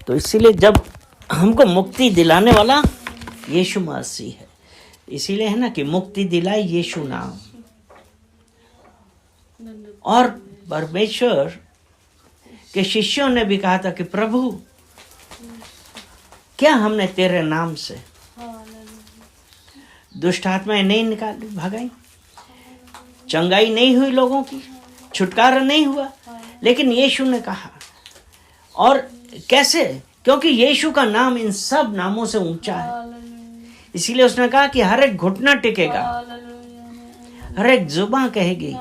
तो इसीलिए जब हमको मुक्ति दिलाने वाला यीशु मसीह है, इसीलिए है ना कि मुक्ति दिलाई यीशु नाम। और परमेश्वर के शिष्यों ने भी कहा था कि प्रभु क्या हमने तेरे नाम से दुष्ट आत्माएं नहीं निकाली, भगाई, चंगाई नहीं हुई, लोगों की छुटकारा नहीं हुआ, लेकिन यीशु ने कहा। और कैसे? क्योंकि यीशु का नाम इन सब नामों से ऊंचा है, इसीलिए उसने कहा कि हर एक घुटना टिकेगा, हर एक जुबान कहेगी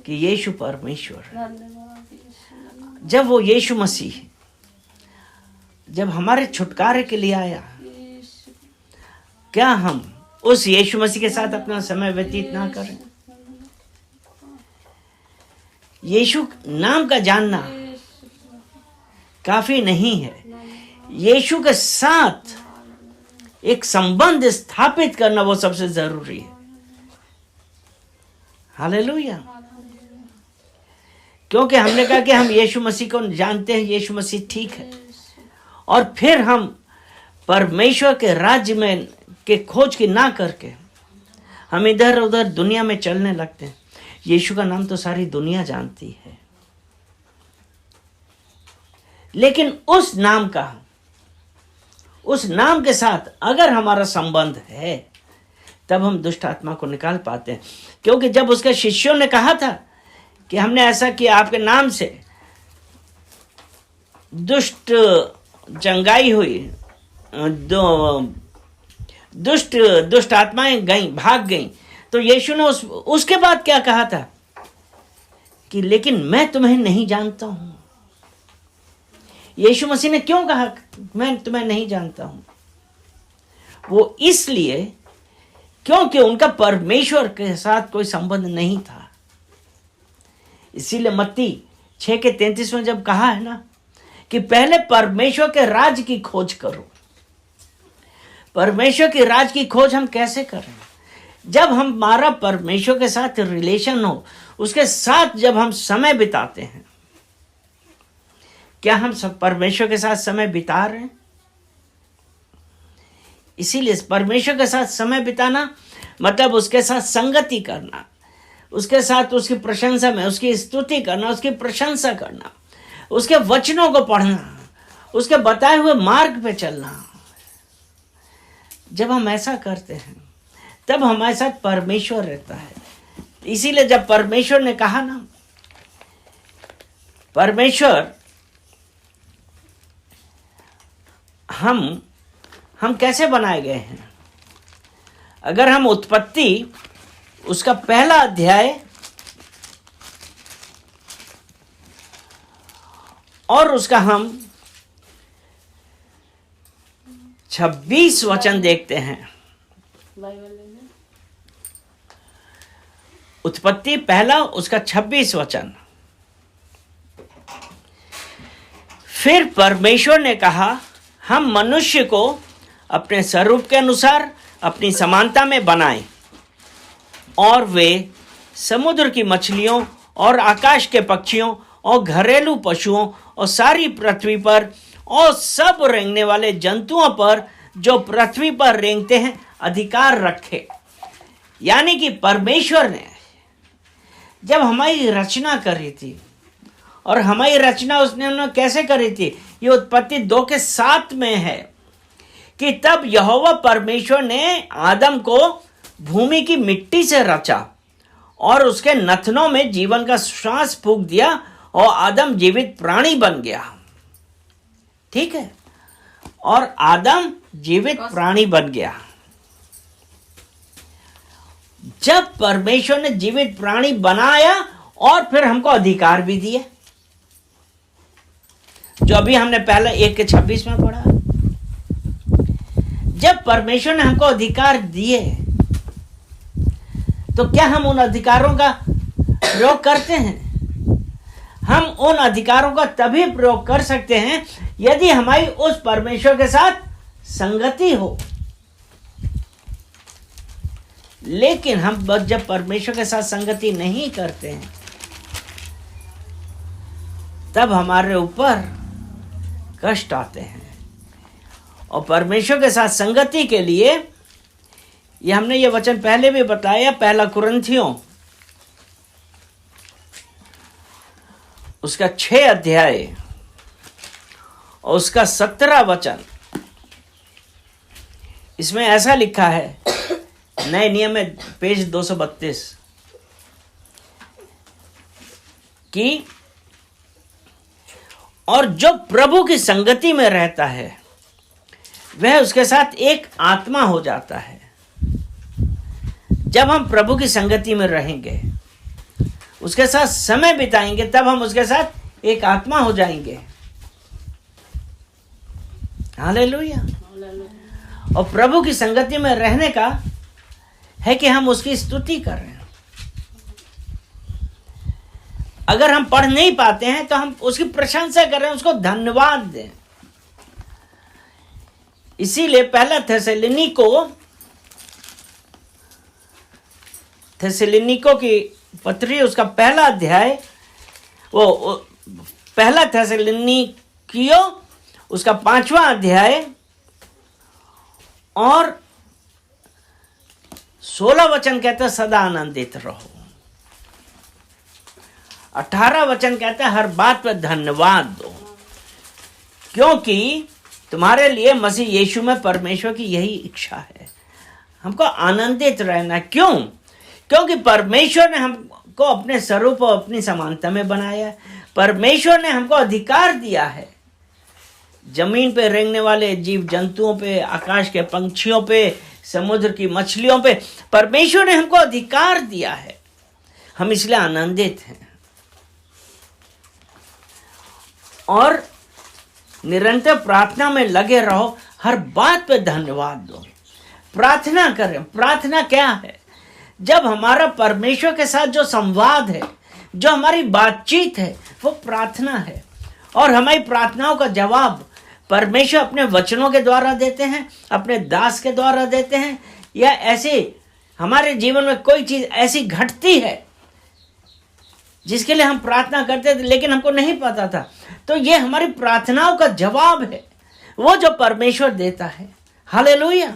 कि यीशु परमेश्वर है। जब वो यीशु मसीह जब हमारे छुटकारे के लिए आया, क्या हम उस यीशु मसीह के साथ अपना समय व्यतीत ना करें? यीशु नाम का जानना काफी नहीं है, यीशु के साथ एक संबंध स्थापित करना वो सबसे जरूरी है। हालेलुया। क्योंकि हमने कहा कि हम यीशु मसीह को जानते हैं, यीशु मसीह ठीक है, और फिर हम परमेश्वर के राज्य में के खोज की ना करके हम इधर उधर दुनिया में चलने लगते हैं। यीशु का नाम तो सारी दुनिया जानती है, लेकिन उस नाम के साथ अगर हमारा संबंध है तब हम दुष्ट आत्मा को निकाल पाते हैं। क्योंकि जब उसके शिष्यों ने कहा था कि हमने ऐसा किया, आपके नाम से दुष्ट चंगाई हुई, दुष्ट आत्माएं गई, भाग गई, तो यीशु ने उसके बाद क्या कहा था कि लेकिन मैं तुम्हें नहीं जानता हूं। यीशु मसीह ने क्यों कहा मैं तुम्हें नहीं जानता हूं? वो इसलिए क्योंकि उनका परमेश्वर के साथ कोई संबंध नहीं था। इसीलिए मत्ती 6:33 में जब कहा है ना कि पहले परमेश्वर के राज की खोज करो। परमेश्वर की राज की खोज हम कैसे करें? जब हमारा परमेश्वर के साथ रिलेशन हो, उसके साथ जब हम समय बिताते हैं। क्या हम सब परमेश्वर के साथ समय बिता रहे हैं? इसीलिए परमेश्वर के साथ समय बिताना मतलब उसके साथ संगति करना, उसके साथ उसकी प्रशंसा में उसकी स्तुति करना, उसकी प्रशंसा करना, उसके वचनों को पढ़ना, उसके बताए हुए मार्ग पे चलना। जब हम ऐसा करते हैं तब हमारे साथ परमेश्वर रहता है। इसीलिए जब परमेश्वर ने कहा ना, परमेश्वर हम कैसे बनाए गए हैं? अगर हम उत्पत्ति उसका पहला अध्याय और उसका हम 26 वचन देखते हैं। उत्पत्ति पहला उसका 26 वचन। फिर परमेश्वर ने कहा, हम मनुष्य को अपने स्वरूप के अनुसार अपनी समानता में बनाएं, और वे समुद्र की मछलियों और आकाश के पक्षियों और घरेलू पशुओं और सारी पृथ्वी पर और सब रेंगने वाले जंतुओं पर जो पृथ्वी पर रेंगते हैं अधिकार रखे। यानी कि परमेश्वर ने जब हमारी रचना करी थी, और हमारी रचना उसने कैसे करी थी, ये उत्पत्ति 2:7 में है कि तब यहोवा परमेश्वर ने आदम को भूमि की मिट्टी से रचा और उसके नथनों में जीवन का श्वास फूंक दिया और आदम जीवित प्राणी बन गया। ठीक है, और आदम जीवित प्राणी बन गया। जब परमेश्वर ने जीवित प्राणी बनाया और फिर हमको अधिकार भी दिए, जो अभी हमने पहले 1:26 में पढ़ा। जब परमेश्वर ने हमको अधिकार दिए तो क्या हम उन अधिकारों का प्रयोग करते हैं? हम उन अधिकारों का तभी प्रयोग कर सकते हैं यदि हमारी उस परमेश्वर के साथ संगति हो। लेकिन हम जब परमेश्वर के साथ संगति नहीं करते हैं तब हमारे ऊपर कष्ट आते हैं। और परमेश्वर के साथ संगति के लिए ये हमने ये वचन पहले भी बताया, पहला कुरिन्थियों उसका 6 अध्याय और उसका 17 वचन, इसमें ऐसा लिखा है, नए नियम में पेज 232, कि और जो प्रभु की संगति में रहता है वह उसके साथ एक आत्मा हो जाता है। जब हम प्रभु की संगति में रहेंगे, उसके साथ समय बिताएंगे, तब हम उसके साथ एक आत्मा हो जाएंगे। हालेलुया। और प्रभु की संगति में रहने का है कि हम उसकी स्तुति कर रहे हैं। अगर हम पढ़ नहीं पाते हैं तो हम उसकी प्रशंसा कर रहे हैं, उसको धन्यवाद दें। इसीलिए पहला थिस्सलुनीको की पत्री, उसका पहला अध्याय, वो पहला थिस्सलुनीकियों उसका 5वां अध्याय और 16 वचन कहता है सदा आनंदित रहो। 18 वचन कहता है हर बात पर धन्यवाद दो, क्योंकि तुम्हारे लिए मसीह यीशु में परमेश्वर की यही इच्छा है, हमको आनंदित रहना। क्यों? क्योंकि परमेश्वर ने हमको अपने स्वरूप और अपनी समानता में बनाया है। परमेश्वर ने हमको अधिकार दिया है जमीन पे रेंगने वाले जीव जंतुओं पे, आकाश के पंछियों पे, समुद्र की मछलियों पे परमेश्वर ने हमको अधिकार दिया है। हम इसलिए आनंदित हैं और निरंतर प्रार्थना में लगे रहो, हर बात पे धन्यवाद दो, प्रार्थना करें। प्रार्थना क्या है? जब हमारा परमेश्वर के साथ जो संवाद है, जो हमारी बातचीत है, वो प्रार्थना है। और हमारी प्रार्थनाओं का जवाब परमेश्वर अपने वचनों के द्वारा देते हैं, अपने दास के द्वारा देते हैं, या ऐसे हमारे जीवन में कोई चीज ऐसी घटती है जिसके लिए हम प्रार्थना करते थे लेकिन हमको नहीं पता था, तो ये हमारी प्रार्थनाओं का जवाब है, वो जो परमेश्वर देता है। हालेलुया।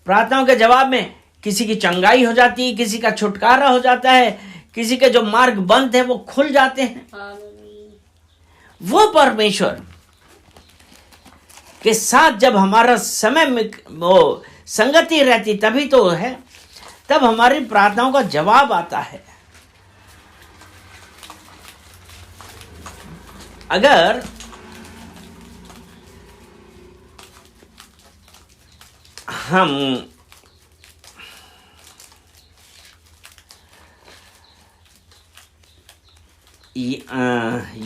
प्रार्थनाओं के जवाब में किसी की चंगाई हो जाती है, किसी का छुटकारा हो जाता है, किसी के जो मार्ग बंद है वो खुल जाते हैं। वो परमेश्वर के साथ जब हमारा समय में वो संगति रहती तभी तो है, तब हमारी प्रार्थनाओं का जवाब आता है। अगर हम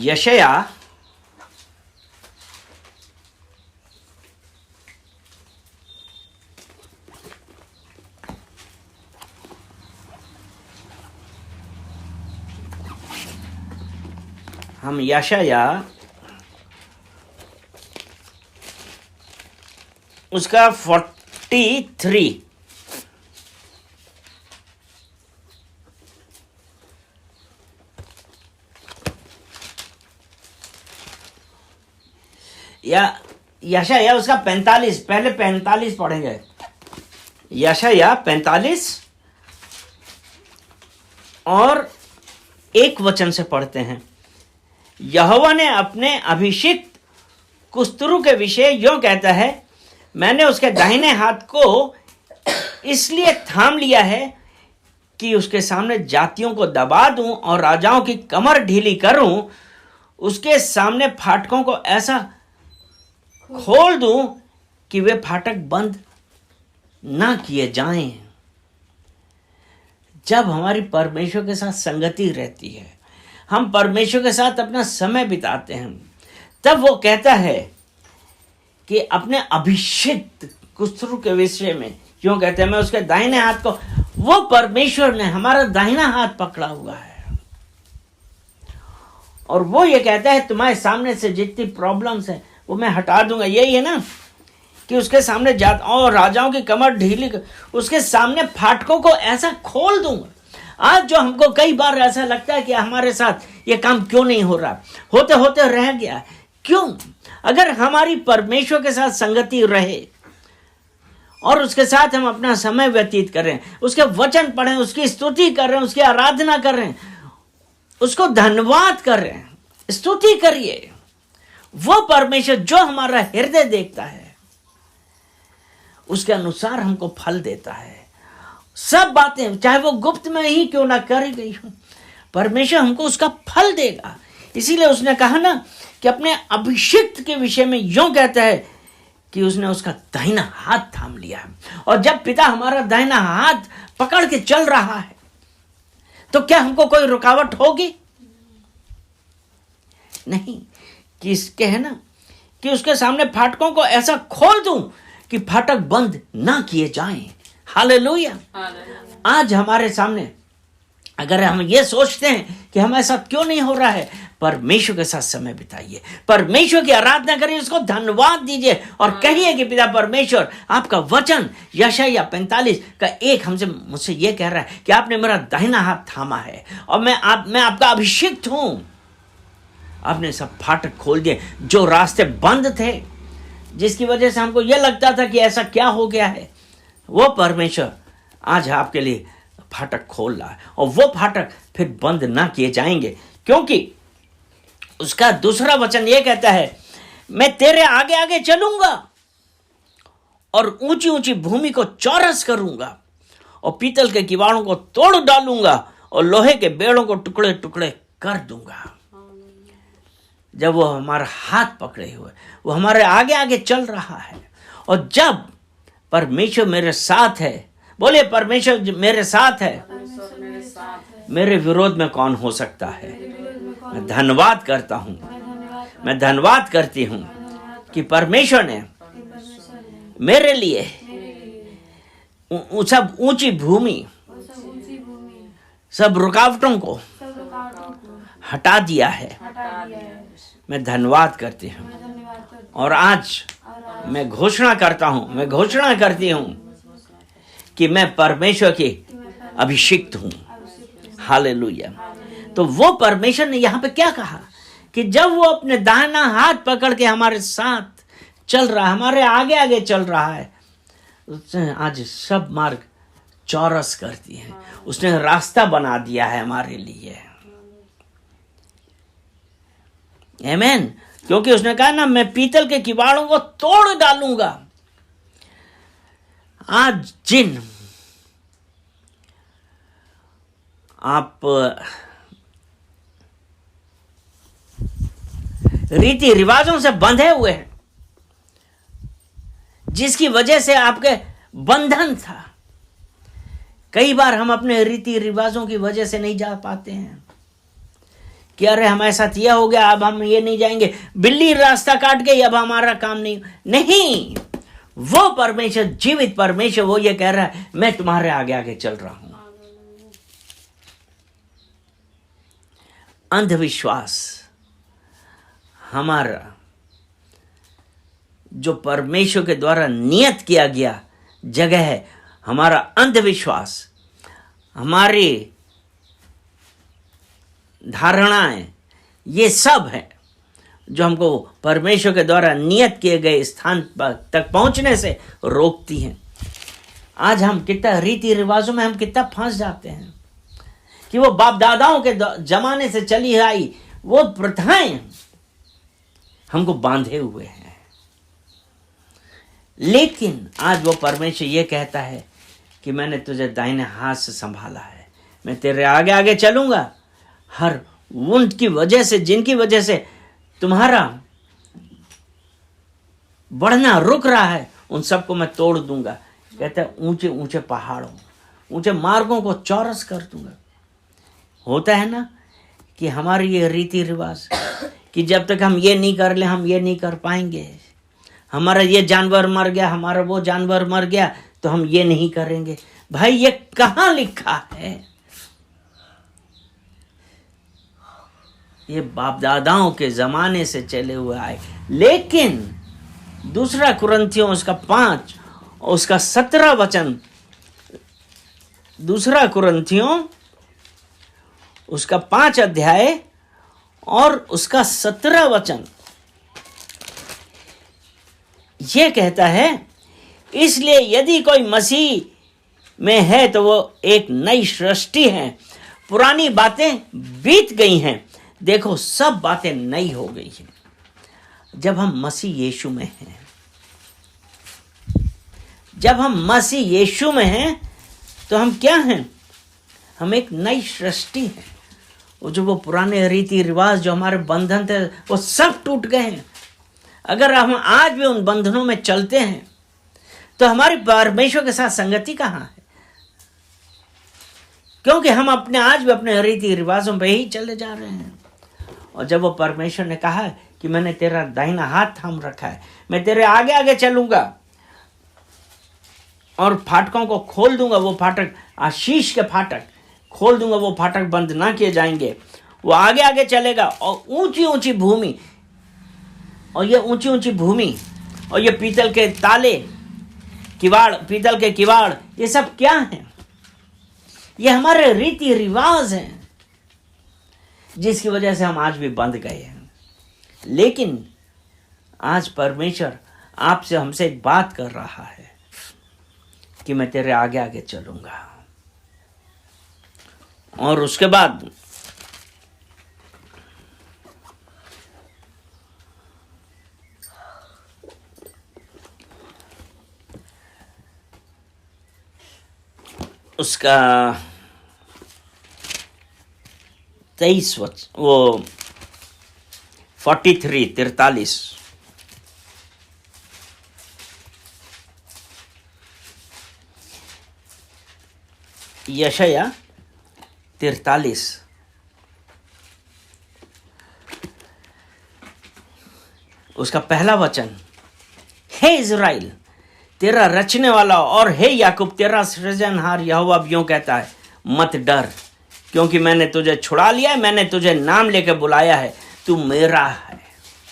यशाया उसका 43 या यशाया उसका 45, पहले 45 पढ़ेंगे। यशाया 45 और 1 वचन से पढ़ते हैं। यहोवा ने अपने अभिषिक्त कुस्तुरु के विषय यूं कहता है, मैंने उसके दाहिने हाथ को इसलिए थाम लिया है कि उसके सामने जातियों को दबा दूं और राजाओं की कमर ढीली करूं, उसके सामने फाटकों को ऐसा खोल दूं कि वे फाटक बंद ना किए जाएं। जब हमारी परमेश्वर के साथ संगति रहती है, हम परमेश्वर के साथ अपना समय बिताते हैं, तब वो कहता है कि अपने अभिषिक्त कुस्तुरु के विषय में क्यों कहते हैं, मैं उसके दाहिने हाथ को, वो परमेश्वर ने हमारा दाहिना हाथ पकड़ा हुआ है और वो ये कहता है तुम्हारे सामने से जितनी प्रॉब्लम्स है वो मैं हटा दूंगा। यही है ना कि उसके सामने जात और राजाओं की कमर ढीली, उसके सामने फाटकों को ऐसा खोल दूंगा। आज जो हमको कई बार ऐसा लगता है कि हमारे साथ ये काम क्यों नहीं हो रहा, होते होते रह गया, क्यों? अगर हमारी परमेश्वर के साथ संगति रहे और उसके साथ हम अपना समय व्यतीत करें, उसके वचन पढ़ें, उसकी स्तुति करें, उसकी आराधना करें, उसको धन्यवाद करें, स्तुति करिए, वो परमेश्वर जो हमारा हृदय देखता है उसके अनुसार हमको फल देता है। सब बातें चाहे वो गुप्त में ही क्यों ना करी गई हो, परमेश्वर हमको उसका फल देगा। इसीलिए उसने कहा ना कि अपने अभिषिक्त के विषय में यूं कहता है कि उसने उसका दाहिना हाथ थाम लिया। और जब पिता हमारा दाहिना हाथ पकड़ के चल रहा है तो क्या हमको कोई रुकावट होगी? नहीं। कि इसके है ना कि उसके सामने फाटकों को ऐसा खोल दूं कि फाटक बंद ना किए जाएं। हालेलुया। आज हमारे सामने अगर हम ये सोचते हैं कि हम ऐसा क्यों नहीं हो रहा है, परमेश्वर के साथ समय बिताइए, परमेश्वर की आराधना करिए, उसको धन्यवाद दीजिए और कहिए कि पिता परमेश्वर, आपका वचन यशायाह 45 का 1 मुझसे ये कह रहा है कि आपने मेरा दाहिना हाथ थामा है और मैं आपका अभिषिक्त हूं। आपने सब फाटक खोल दिए, जो रास्ते बंद थे, जिसकी वजह से हमको यह लगता था कि ऐसा क्या हो गया है, वो परमेश्वर आज आपके लिए फाटक खोल रहा है और वो फाटक फिर बंद ना किए जाएंगे, क्योंकि उसका दूसरा वचन ये कहता है, मैं तेरे आगे आगे चलूंगा और ऊंची ऊंची भूमि को चौरस करूंगा और पीतल के किवाड़ों को तोड़ डालूंगा और लोहे के बेड़ों को टुकड़े टुकड़े कर दूंगा। जब वो हमारा हाथ पकड़े हुए, वो हमारे आगे आगे चल रहा है, और जब परमेश्वर मेरे साथ है, बोले परमेश्वर मेरे साथ है, मेरे विरोध में कौन हो सकता है? मैं धन्यवाद करता हूं, मैं धन्यवाद करती हूं कि परमेश्वर ने मेरे लिए सब ऊंची भूमि, सब रुकावटों को हटा दिया है। मैं धन्यवाद करती हूँ और आज मैं घोषणा करती हूँ कि मैं परमेश्वर की अभिषिक्त हूँ। हालेलुया। तो वो परमेश्वर ने यहाँ पे क्या कहा कि जब वो अपने दाहिना हाथ पकड़ के हमारे साथ चल रहा है, हमारे आगे आगे चल रहा है, उसने आज सब मार्ग चौरस कर दिए हैं, उसने रास्ता बना दिया है हमारे लिए। आमीन। क्योंकि उसने कहा ना, मैं पीतल के किवाड़ों को तोड़ डालूंगा। आज जिन आप रीति रिवाजों से बंधे हुए हैं, जिसकी वजह से आपके बंधन था, कई बार हम अपने रीति रिवाजों की वजह से नहीं जा पाते हैं कि अरे हमारे साथ यह हो गया, अब हम ये नहीं जाएंगे, बिल्ली रास्ता काट गई, अब हमारा काम नहीं। वो परमेश्वर, जीवित परमेश्वर, वो ये कह रहा है, मैं तुम्हारे आगे आगे चल रहा हूं। अंधविश्वास हमारा जो परमेश्वर के द्वारा नियत किया गया जगह है, हमारा अंधविश्वास, हमारी धारणाएं, ये सब है जो हमको परमेश्वर के द्वारा नियत किए गए स्थान तक पहुंचने से रोकती हैं। आज हम कितना रीति रिवाजों में हम कितना फंस जाते हैं कि वो बाप दादाओं के जमाने से चली आई वो प्रथाएं हमको बांधे हुए हैं। लेकिन आज वो परमेश्वर ये कहता है कि मैंने तुझे दाहिने हाथ से संभाला है, मैं तेरे आगे आगे चलूंगा। हर उनकी वजह से, जिनकी वजह से तुम्हारा बढ़ना रुक रहा है, उन सबको मैं तोड़ दूंगा। कहते हैं ऊंचे ऊंचे पहाड़ों, ऊंचे मार्गों को चौरस कर दूंगा। होता है ना कि हमारी ये रीति रिवाज कि जब तक हम ये नहीं कर ले, हम ये नहीं कर पाएंगे। हमारा ये जानवर मर गया, हमारा वो जानवर मर गया, तो हम ये नहीं करेंगे। भाई ये कहाँ लिखा है? ये बाप दादाओं के जमाने से चले हुए आए। लेकिन दूसरा कुरिन्थियों उसका 5 उसका 17 वचन, दूसरा कुरिन्थियों उसका 5 अध्याय और उसका 17 वचन, ये कहता है, इसलिए यदि कोई मसीह में है तो वो एक नई सृष्टि है, पुरानी बातें बीत गई हैं, देखो सब बातें नई हो गई हैं। जब हम मसीह यीशु में हैं, जब हम मसीह यीशु में हैं तो हम क्या हैं? हम एक नई सृष्टि हैं। वो पुराने रीति रिवाज जो हमारे बंधन थे वो सब टूट गए हैं। अगर हम आज भी उन बंधनों में चलते हैं तो हमारी परमेश्वर के साथ संगति कहाँ है? क्योंकि हम आज भी अपने रीति रिवाजों पे ही चले जा रहे हैं। और जब वो परमेश्वर ने कहा कि मैंने तेरा दाहिना हाथ थाम रखा है, मैं तेरे आगे आगे चलूंगा और फाटकों को खोल दूंगा, वो फाटक आशीष के फाटक खोल दूंगा, वो फाटक बंद ना किए जाएंगे। वो आगे आगे चलेगा और ऊंची ऊंची भूमि, और ये ऊंची ऊंची भूमि और ये पीतल के ताले, किवाड़, पीतल के किवाड़, ये सब क्या हैं? ये हमारे रीति रिवाज हैं जिसकी वजह से हम आज भी बंध गए हैं। लेकिन आज परमेश्वर आपसे हमसे एक बात कर रहा है कि मैं तेरे आगे आगे चलूंगा। और उसके बाद उसका 23 वो 43 यशाया 43 उसका पहला वचन, हे इज़राइल तेरा रचने वाला और हे याकूब तेरा सृजनहार यहोवा यूं कहता है, मत डर, क्योंकि मैंने तुझे छुड़ा लिया है, मैंने तुझे नाम लेकर बुलाया है, तू मेरा है,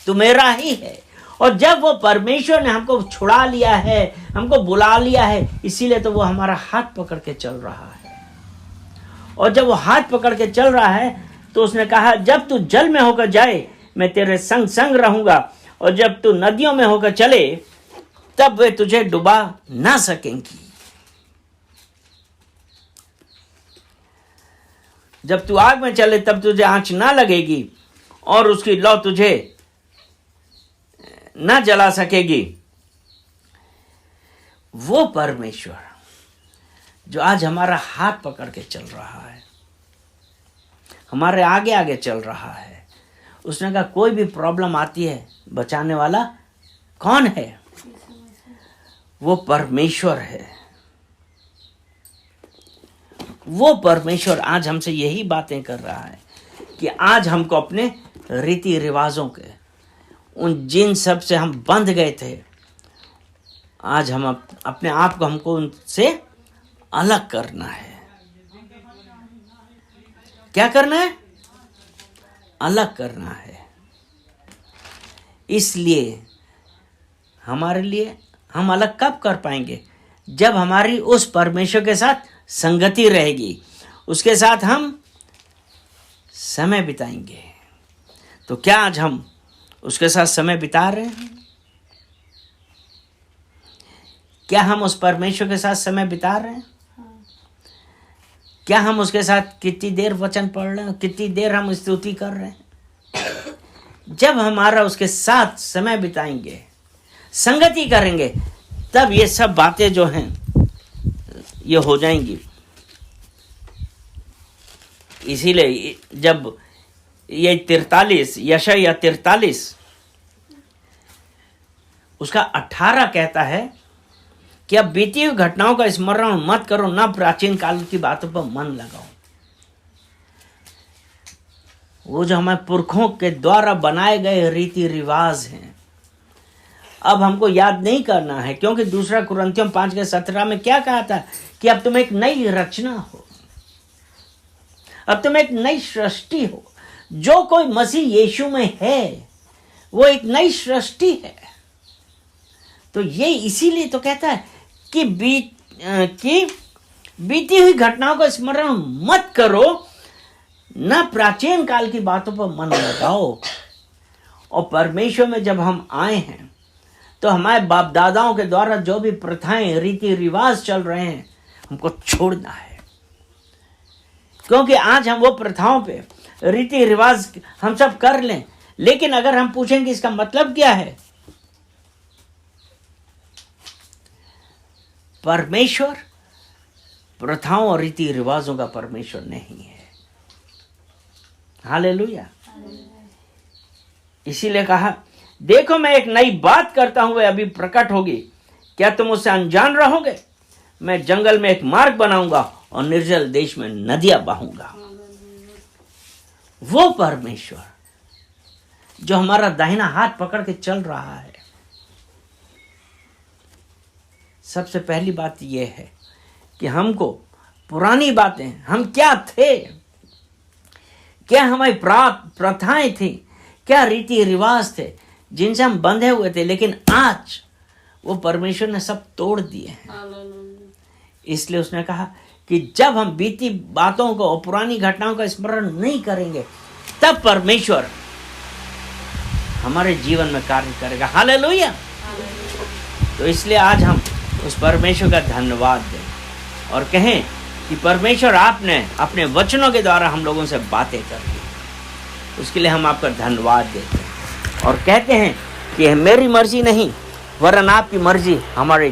तू मेरा ही है। और जब वो परमेश्वर ने हमको छुड़ा लिया है, हमको बुला लिया है, इसीलिए तो वो हमारा हाथ पकड़ के चल रहा है। और जब वो हाथ पकड़ के चल रहा है तो उसने कहा, जब तू जल में होकर जाए मैं तेरे संग संग रहूंगा, और जब तू नदियों में होकर चले तब वे तुझे डुबा ना सकेंगी। जब तू आग में चले तब तुझे आंच ना लगेगी और उसकी लौ तुझे ना जला सकेगी। वो परमेश्वर जो आज हमारा हाथ पकड़ के चल रहा है, हमारे आगे आगे चल रहा है, उसने कहा कोई भी प्रॉब्लम आती है बचाने वाला कौन है? वो परमेश्वर है। वो परमेश्वर आज हमसे यही बातें कर रहा है कि आज हमको अपने रीति रिवाजों के उन जिन सब से हम बंध गए थे, आज हम अपने आप को हमको उनसे अलग करना है। क्या करना है? अलग करना है। इसलिए हमारे लिए हम अलग कब कर पाएंगे? जब हमारी उस परमेश्वर के साथ संगति रहेगी, उसके साथ हम समय बिताएंगे। तो क्या आज हम उसके साथ समय बिता रहे हैं? क्या हम उस परमेश्वर के साथ समय बिता रहे हैं? क्या हम उसके साथ कितनी देर वचन पढ़ रहे हैं, कितनी देर हम स्तुति कर रहे हैं? जब हमारा उसके साथ समय बिताएंगे, संगति करेंगे, तब ये सब बातें जो हैं ये हो जाएंगी। इसीलिए जब ये 43 यशाया 43 उसका 18 कहता है कि अब बीती हुई घटनाओं का स्मरण मत करो, ना प्राचीन काल की बातों पर मन लगाओ। वो जो हमारे पुरखों के द्वारा बनाए गए रीति रिवाज हैं, अब हमको याद नहीं करना है, क्योंकि दूसरा कुरिन्थियों 5:17 में क्या कहा था कि अब तुम एक नई रचना हो, अब तुम एक नई सृष्टि हो। जो कोई मसीह यीशु में है वो एक नई सृष्टि है। तो ये इसीलिए तो कहता है कि बीती हुई घटनाओं का स्मरण मत करो, ना प्राचीन काल की बातों पर मन लगाओ। और परमेश्वर में जब हम आए हैं, तो हमारे बाप दादाओं के द्वारा जो भी प्रथाएं रीति रिवाज चल रहे हैं हमको छोड़ना है, क्योंकि आज हम वो प्रथाओं पे रीति रिवाज हम सब कर लें, लेकिन अगर हम पूछेंगे इसका मतलब क्या है, परमेश्वर प्रथाओं और रीति रिवाजों का परमेश्वर नहीं है। हालेलुया। इसीलिए कहा, देखो मैं एक नई बात करता हूं, वह अभी प्रकट होगी, क्या तुम उससे अनजान रहोगे? मैं जंगल में एक मार्ग बनाऊंगा और निर्जल देश में नदियां बहूंगा। वो परमेश्वर जो हमारा दाहिना हाथ पकड़ के चल रहा है। सबसे पहली बात यह है कि हमको पुरानी बातें, हम क्या थे, क्या हमारी प्रथाएं थी, क्या रीति रिवाज थे जिनसे हम बंधे हुए थे, लेकिन आज वो परमेश्वर ने सब तोड़ दिए हैं। इसलिए उसने कहा कि जब हम बीती बातों को और पुरानी घटनाओं का स्मरण नहीं करेंगे, तब परमेश्वर हमारे जीवन में कार्य करेगा। हालेलुया। तो इसलिए आज हम उस परमेश्वर का धन्यवाद दें और कहें कि परमेश्वर आपने अपने वचनों के द्वारा हम लोगों से बातें कर दी, उसके लिए हम आपका धन्यवाद देते हैं और कहते हैं कि मेरी मर्जी नहीं वरन आपकी मर्जी हमारे